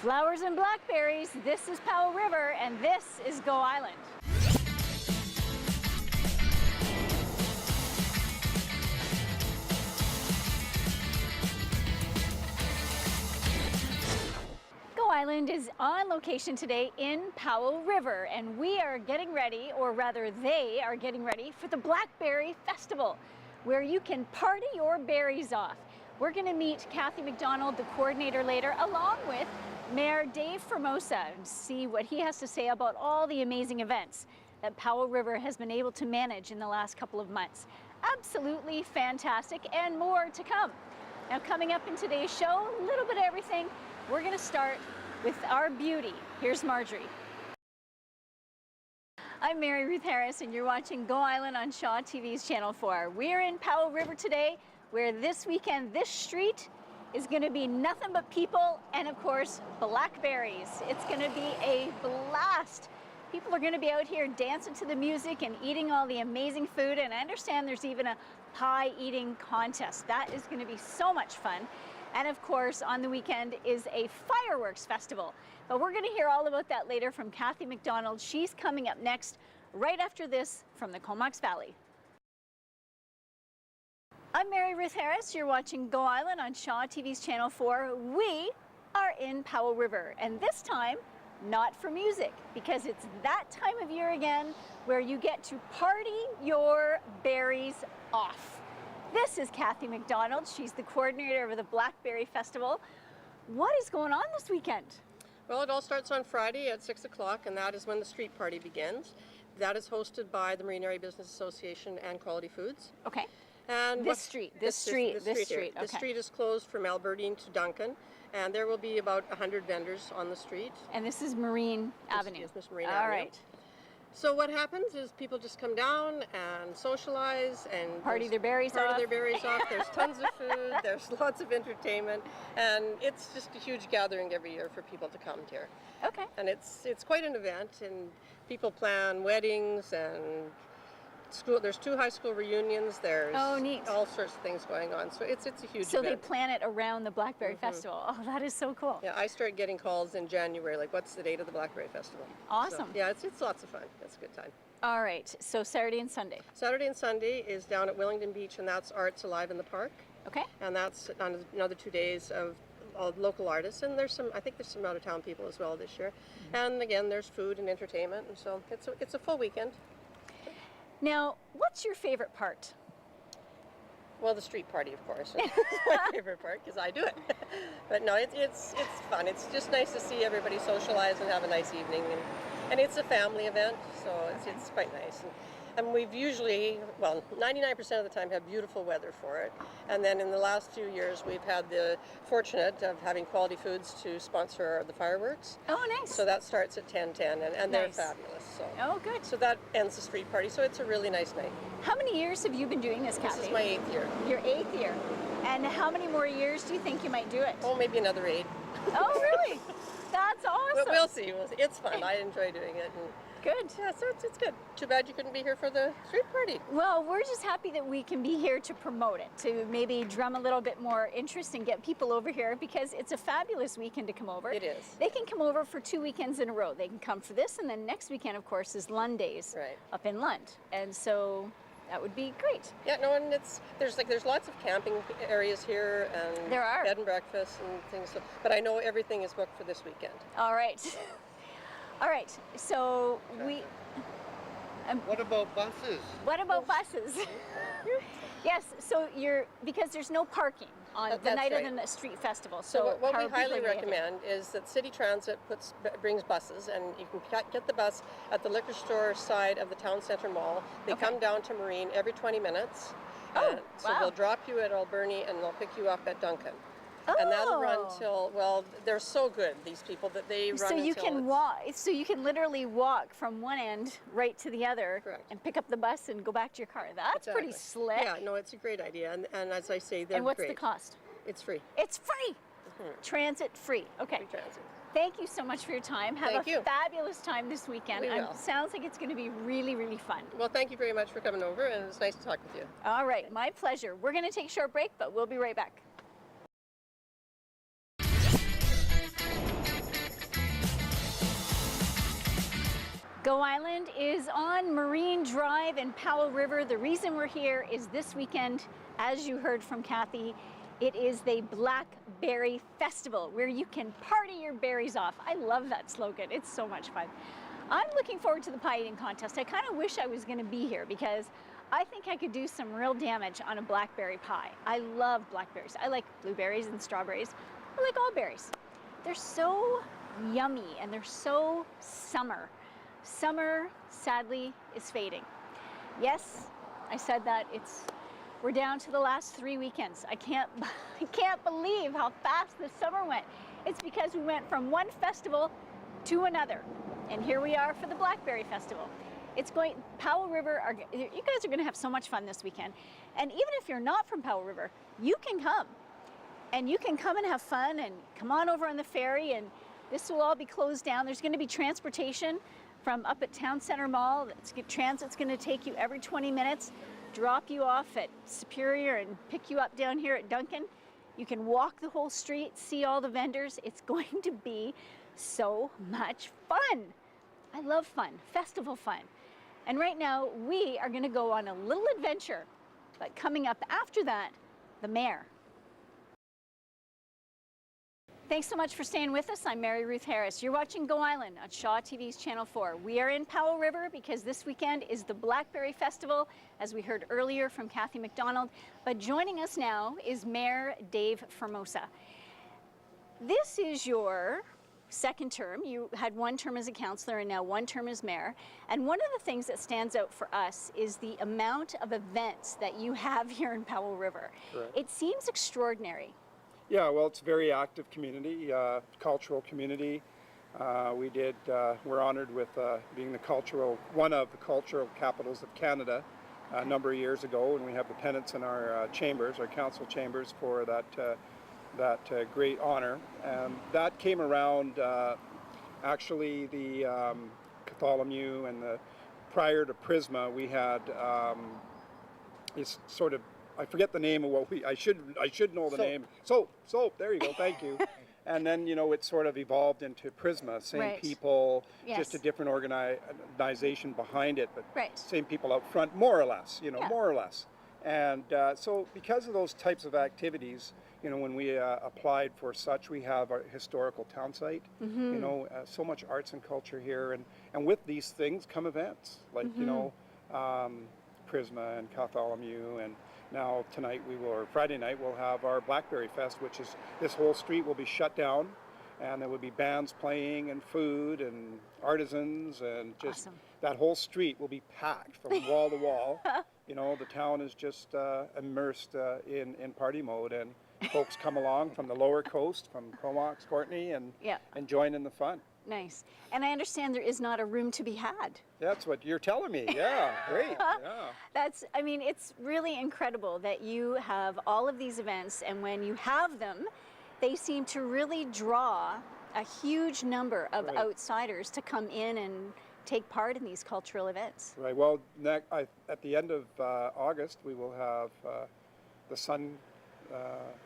Flowers and blackberries, this is Powell River, and this is Go Island. Go Island is on location today in Powell River, and we are getting ready, or rather they are getting ready for the Blackberry Festival, where you can party your berries off. We're going to meet Cathy MacDonald, the coordinator, later, along with Mayor Dave Formosa, and see what he has to say about all the amazing events that Powell River has been able to manage in the last couple of months. Absolutely fantastic, and more to come. Now, coming up in today's show, a little bit of everything. We're going to start with our beauty. Here's Marjorie. I'm Mary Ruth Harris, and you're watching Go Island on Shaw TV's Channel 4. We're in Powell River today, where this weekend, this street is going to be nothing but people and, of course, blackberries. It's going to be a blast. People are going to be out here dancing to the music and eating all the amazing food, and I understand there's even a pie eating contest. That is going to be so much fun. And of course, on the weekend is a fireworks festival. But we're going to hear all about that later from Cathy MacDonald. She's coming up next, right after this, from the Comox Valley. I'm Mary Ruth Harris. You're watching Go Island on Shaw TV's Channel 4. We are in Powell River, and this time, not for music, because it's that time of year again where you get to party your berries off. This is Cathy MacDonald. She's the coordinator of the Blackberry Festival. What is going on this weekend? Well, it all starts on Friday at 6 o'clock, and that is when the street party begins. That is hosted by the Marine Area Business Association and Quality Foods. Okay. And this street. Okay. The street is closed from Albertine to Duncan, and there will be about 100 vendors on the street. And this is Marine Avenue. This is Marine Avenue. All right. So what happens is people just come down and socialize and party their berries off. There's tons of food, there's lots of entertainment, and it's just a huge gathering every year for people to come here. Okay. And it's quite an event, and people plan weddings and there's 2 high school reunions, there's all sorts of things going on, so it's a huge event. So they plan it around the Blackberry Festival. Oh, that is so cool. Yeah, I start getting calls in January, like, what's the date of the Blackberry Festival? Awesome. So, yeah, it's lots of fun. It's a good time. All right, so Saturday and Sunday. Saturday and Sunday is down at Willingdon Beach, and that's Arts Alive in the Park. Okay. And that's another 2 days of local artists, and I think there's some out-of-town people as well this year. And again, there's food and entertainment, and so it's a full weekend. Now, what's your favorite part? Well, the street party, of course. It's my favorite part because I do it. But no, it's fun. It's just nice to see everybody socialize and have a nice evening, and it's a family event, so it's quite nice. And we've usually, 99% of the time, have beautiful weather for it. And then in the last few years, we've had the fortunate of having Quality Foods to sponsor the fireworks. Oh, nice. So that starts at 10:10, and they're fabulous. So. Oh, good. So that ends the street party, so it's a really nice night. How many years have you been doing this, Cathy? This is my 8th year. Your 8th year. And how many more years do you think you might do it? Oh, maybe another 8. Oh, really? That's awesome. We'll see. It's fun. I enjoy doing it. And good. Yeah, so it's good. Too bad you couldn't be here for the street party. Well, we're just happy that we can be here to promote it, to maybe drum a little bit more interest and get people over here, because it's a fabulous weekend to come over. It is. They can come over for 2 weekends in a row. They can come for this, and then next weekend, of course, is Lund Days up in Lund. And so that would be great. Yeah, no, and there's lots of camping areas here, and there are bed and breakfast and things. But I know everything is booked for this weekend. All right. All right, so we... what about buses? What about buses? Yes, so because there's no parking on the night of the street festival. So what we highly recommend is that City Transit brings buses, and you can get the bus at the liquor store side of the town center mall. They come down to Marine every 20 minutes. So they'll drop you at Alberni, and they'll pick you up at Duncan. And that'll run till, they're so good, these people, that they run until you can walk. So you can literally walk from one end right to the other. Correct. And pick up the bus and go back to your car. That's pretty slick. Yeah, no, it's a great idea. And as I say, they're great. And what's the cost? It's free. It's free. Transit free. Okay. Free transit. Thank you so much for your time. Have a fabulous time this weekend. We will. Sounds like it's going to be really, really fun. Well, thank you very much for coming over, and it's nice to talk with you. All right, my pleasure. We're going to take a short break, but we'll be right back. Go Island is on Marine Drive in Powell River. The reason we're here is this weekend, as you heard from Cathy, it is the BlackBerry Festival where you can party your berries off. I love that slogan. It's so much fun. I'm looking forward to the pie eating contest. I kind of wish I was going to be here because I think I could do some real damage on a blackberry pie. I love blackberries. I like blueberries and strawberries. I like all berries. They're so yummy and they're so summer. Summer, sadly, is fading. Yes, I said that. We're down to the last 3 weekends. I can't believe how fast the summer went. It's because we went from one festival to another. And here we are for the Blackberry Festival. Powell River, you guys are gonna have so much fun this weekend. And even if you're not from Powell River, you can come. And you can come and have fun and come on over on the ferry, and this will all be closed down. There's gonna be transportation from up at Town Center Mall. Transit's gonna take you every 20 minutes, drop you off at Superior and pick you up down here at Duncan. You can walk the whole street, see all the vendors. It's going to be so much fun. I love fun, festival fun. And right now we are gonna go on a little adventure, but coming up after that, the mayor. Thanks so much for staying with us. I'm Mary Ruth Harris. You're watching Go Island on Shaw TV's Channel 4. We are in Powell River because this weekend is the Blackberry Festival, as we heard earlier from Cathy MacDonald. But joining us now is Mayor Dave Formosa. This is your second term. You had one term as a councillor and now one term as mayor. And one of the things that stands out for us is the amount of events that you have here in Powell River. Correct. It seems extraordinary. Yeah, well, it's a very active community, cultural community. We're honored with being one of the cultural capitals of Canada a number of years ago, and we have the pennants in our chambers, our council chambers, for that great honor. And that came around actually the Bartholomew and prior to Prisma, we had this sort of, I forget the name of I should know the name. Soap, there you go, thank you. And then, it sort of evolved into Prisma, same Right. people, Yes. just a different organization behind it, but Right. same people out front, more or less, Yeah. more or less. And so because of those types of activities, when we applied for such, we have our historical town site, so much arts and culture here. And with these things come events like, Prisma and Bartholomew, and now tonight or Friday night, we'll have our Blackberry Fest, which is, this whole street will be shut down, and there will be bands playing and food and artisans, and just Awesome. that whole street will be packed from wall to wall. The town is just immersed in party mode, and folks come along from the lower coast, from Comox, Courtney, and join in the fun. Nice. And I understand there is not a room to be had. That's what you're telling me. Yeah, great. Yeah. It's really incredible that you have all of these events, and when you have them, they seem to really draw a huge number of Right. outsiders to come in and take part in these cultural events. Right. Well, at the end of August, we will have the Sun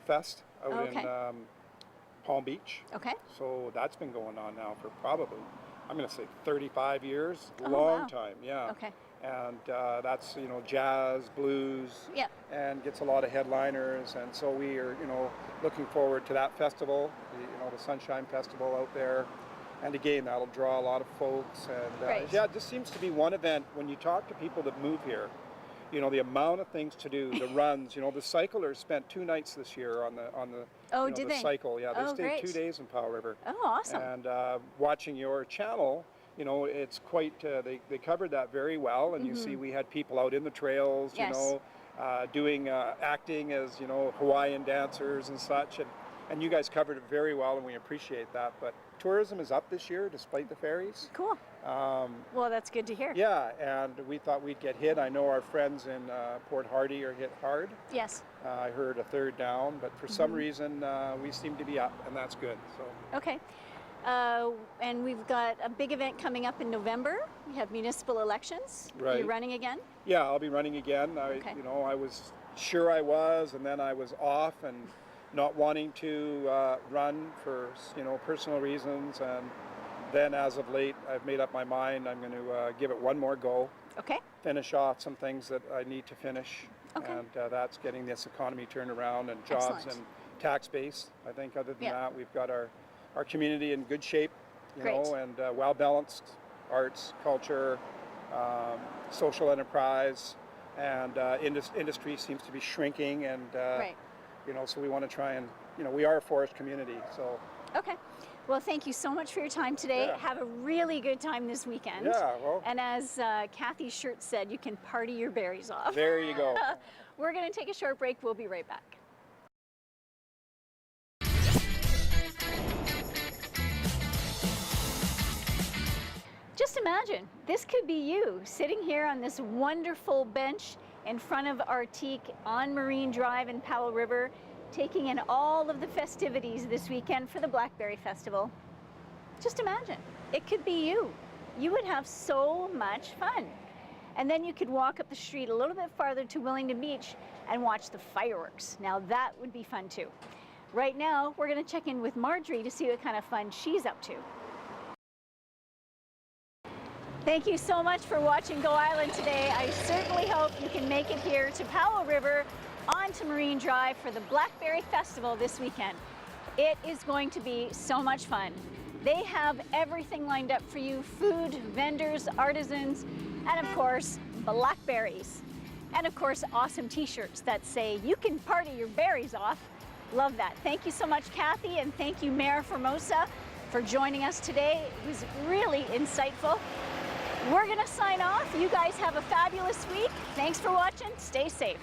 Fest out Okay. in Palm Beach. Okay. So that's been going on now for probably, I'm going to say 35 years, Oh, long wow. time, yeah. Okay. And that's, jazz, blues, Yeah. and gets a lot of headliners. And so we are, looking forward to that festival, the Sunshine Festival out there. And again, that'll draw a lot of folks. And Right. yeah, it just seems to be one event. When you talk to people that move here, the amount of things to do, the runs, the cyclers spent 2 nights this year on the Oh, did the they? cycle. Yeah, they Oh, stayed great. 2 days in Powell River. Oh, awesome. And watching your channel, it's quite, they covered that very well. And you see we had people out in the trails, Yes. doing, acting as, Hawaiian dancers and such. And you guys covered it very well, and we appreciate that. But tourism is up this year, despite the ferries. Cool. Well, that's good to hear. Yeah, and we thought we'd get hit. I know our friends in Port Hardy are hit hard. Yes. I heard a third down, but for some reason we seem to be up, and that's good. So. Okay. And we've got a big event coming up in November. We have municipal elections. Are you Right. running again? Yeah, I'll be running again. Okay. I was sure I was, and then I was off and not wanting to run for personal reasons, and then as of late, I've made up my mind. I'm going to give it one more go, Okay. finish off some things that I need to finish. Okay. And that's getting this economy turned around and jobs Excellent. and tax base. I think other than Yeah. that, we've got our community in good shape, you Great. know, and well balanced arts, culture, social enterprise, and industry seems to be shrinking. And, Right. you know, so we want to try and, you know, we are a forest community. So, Okay. Well, thank you so much for your time today. Yeah. Have a really good time this weekend. yeah, well, And as Cathy's shirt said, you can party your berries off. there you go. We're going to take a short break. We'll be right back. Just imagine, this could be you sitting here on this wonderful bench in front of our teak on Marine Drive in Powell River, taking in all of the festivities this weekend for the Blackberry Festival. Just imagine, it could be you. You would have so much fun. And then you could walk up the street a little bit farther to Wellington Beach and watch the fireworks. Now that would be fun too. Right now, we're going to check in with Marjorie to see what kind of fun she's up to. Thank you so much for watching Go Island today. I certainly hope you can make it here to Powell River onto Marine Drive for the Blackberry Festival this weekend. It is going to be so much fun. They have everything lined up for you: food, vendors, artisans, and of course, blackberries. And of course, awesome t-shirts that say, "You can party your berries off." Love that. Thank you so much, Cathy, and thank you, Mayor Formosa, for joining us today. It was really insightful. We're gonna sign off. You guys have a fabulous week. Thanks for watching. Stay safe.